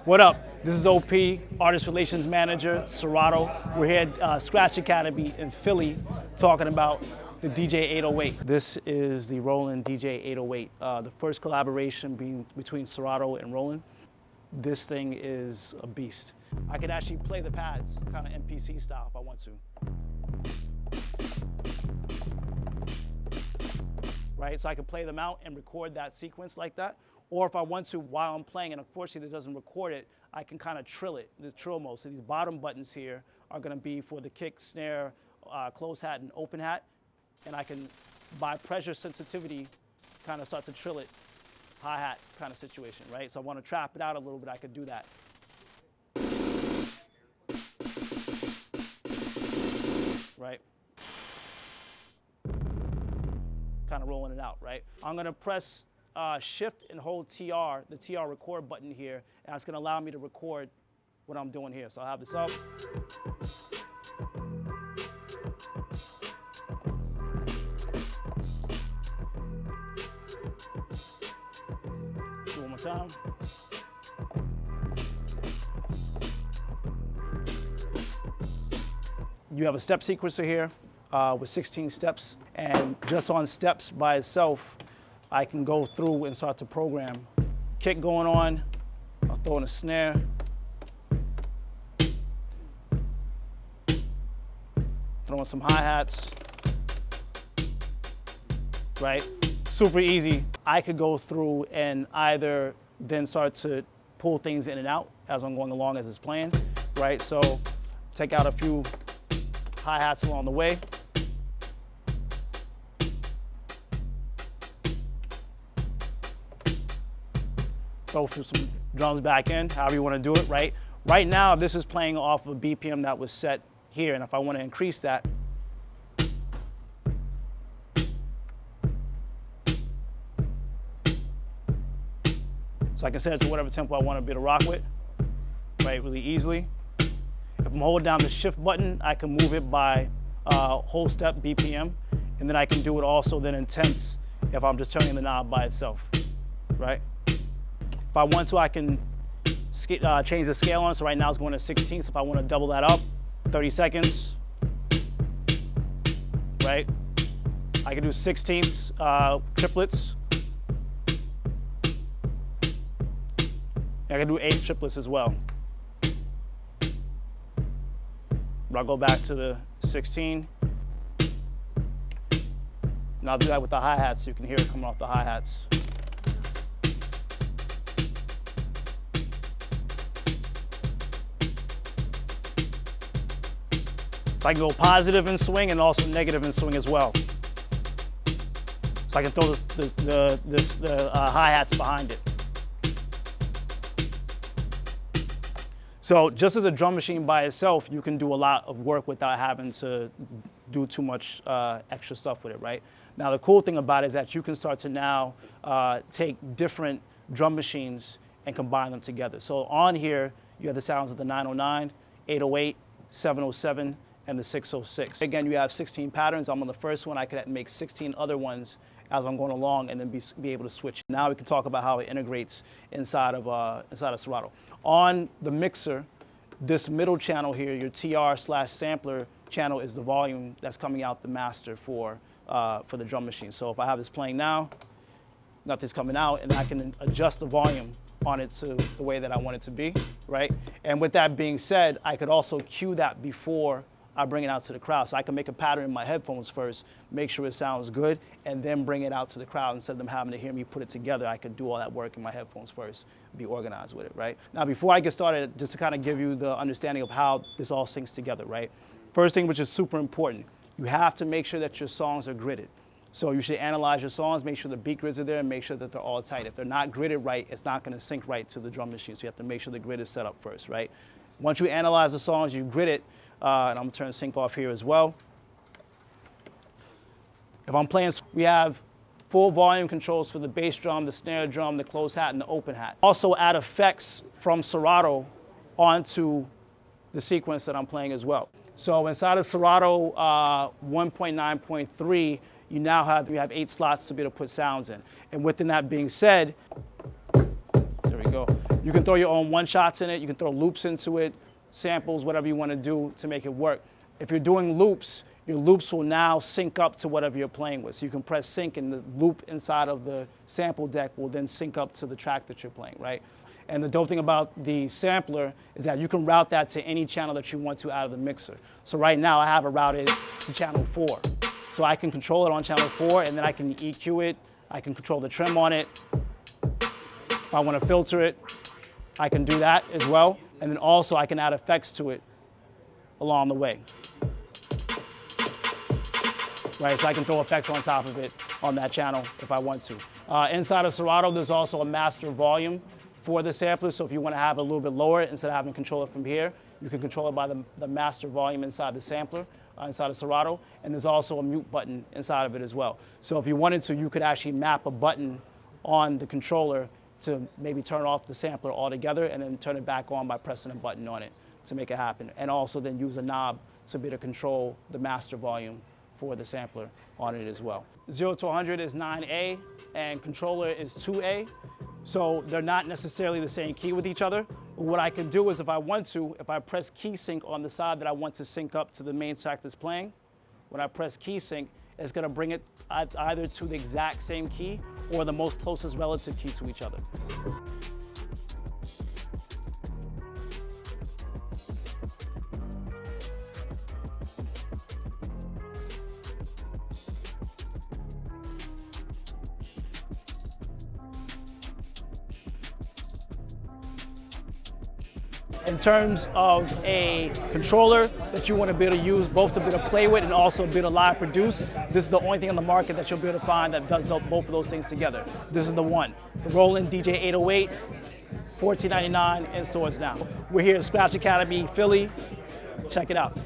What up? This is OP, Artist Relations Manager, Serato. We're here at Scratch Academy in Philly talking about the DJ-808. This is the Roland DJ-808, the first collaboration between Serato and Roland. This thing is a beast. I can actually play the pads, kind of MPC style if I want to. Right, so I can play them out and record that sequence like that. Or if I want to, while I'm playing, and unfortunately it doesn't record it, I can kind of trill it, the trill mode. So these bottom buttons here are gonna be for the kick, snare, closed hat, and open hat. And I can, by pressure sensitivity, kind of start to trill it, hi-hat kind of situation, right? So I want to trap it out a little bit, I could do that. Right? Kind of rolling it out, right? I'm gonna press shift and hold TR, the TR record button here, and it's gonna allow me to record what I'm doing here. So I'll have this up. Do one more time. You have a step sequencer here with 16 steps, and just on steps by itself, I can go through and start to program. Kick going on, I'll throw in a snare. Throw in some hi-hats, right? Super easy. I could go through and either then start to pull things in and out as I'm going along as it's playing, right? So take out a few hi-hats along the way. Throw through some drums back in, however you want to do it, right? Right now, this is playing off of a BPM that was set here, and if I want to increase that, so I can set it to whatever tempo I want to be able to rock with, right, really easily. If I'm holding down the shift button, I can move it by whole step BPM, and then I can do it also then in tenths if I'm just turning the knob by itself, right? If I want to, I can change the scale on it. So right now it's going to 16ths. If I want to double that up, 30 seconds, right? I can do 16ths, triplets. I can do 8 triplets as well. But I'll go back to the 16. And I'll do that with the hi-hats so you can hear it coming off the hi-hats. So I can go positive in swing and also negative in swing as well. So I can throw the hi-hats behind it. So just as a drum machine by itself, you can do a lot of work without having to do too much extra stuff with it, right? Now the cool thing about it is that you can start to now take different drum machines and combine them together. So on here, you have the sounds of the 909, 808, 707, and the 606. Again, you have 16 patterns. I'm on the first one. I could make 16 other ones as I'm going along and then be able to switch. Now we can talk about how it integrates inside of Serato. On the mixer, this middle channel here, your TR/sampler channel, is the volume that's coming out the master for the drum machine. So if I have this playing now, nothing's coming out, and I can adjust the volume on it to the way that I want it to be, right? And with that being said, I could also cue that before I bring it out to the crowd. So I can make a pattern in my headphones first, make sure it sounds good, and then bring it out to the crowd instead of them having to hear me put it together. I could do all that work in my headphones first, be organized with it, right? Now, before I get started, just to kind of give you the understanding of how this all syncs together, right? First thing, which is super important, you have to make sure that your songs are gridded. So you should analyze your songs, make sure the beat grids are there, and make sure that they're all tight. If they're not gridded right, it's not gonna sync right to the drum machine. So you have to make sure the grid is set up first, right? Once you analyze the songs, you grid it, and I'm gonna turn sync off here as well. If I'm playing, we have full volume controls for the bass drum, the snare drum, the closed hat, and the open hat. Also add effects from Serato onto the sequence that I'm playing as well. So inside of Serato 1.9.3, you have 8 slots to be able to put sounds in. And within that being said, there we go. You can throw your own one-shots in it. You can throw loops into it, samples, whatever you want to do to make it work. If you're doing loops, your loops will now sync up to whatever you're playing with. So you can press sync and the loop inside of the sample deck will then sync up to the track that you're playing, right? And the dope thing about the sampler is that you can route that to any channel that you want to out of the mixer. So right now I have it routed to channel 4. So I can control it on channel 4 and then I can EQ it. I can control the trim on it. If I want to filter it, I can do that as well. And then also I can add effects to it along the way. Right, so I can throw effects on top of it on that channel if I want to. Inside of Serato, there's also a master volume for the sampler. So if you want to have it a little bit lower, instead of having to control it from here, you can control it by the master volume inside the sampler, inside of Serato. And there's also a mute button inside of it as well. So if you wanted to, you could actually map a button on the controller to maybe turn off the sampler altogether and then turn it back on by pressing a button on it to make it happen. And also then use a knob to be able to control the master volume for the sampler on it as well. 0 to 100 is 9A and controller is 2A. So they're not necessarily the same key with each other. But what I can do is if I want to, if I press key sync on the side that I want to sync up to the main track that's playing, when I press key sync, it's gonna bring it either to the exact same key or the most closest relative key to each other. In terms of a controller that you want to be able to use both to be able to play with and also be able to live produce, this is the only thing on the market that you'll be able to find that does both of those things together. This is the one, the Roland DJ-808, $14.99 in stores now. We're here at Scratch Academy, Philly. Check it out.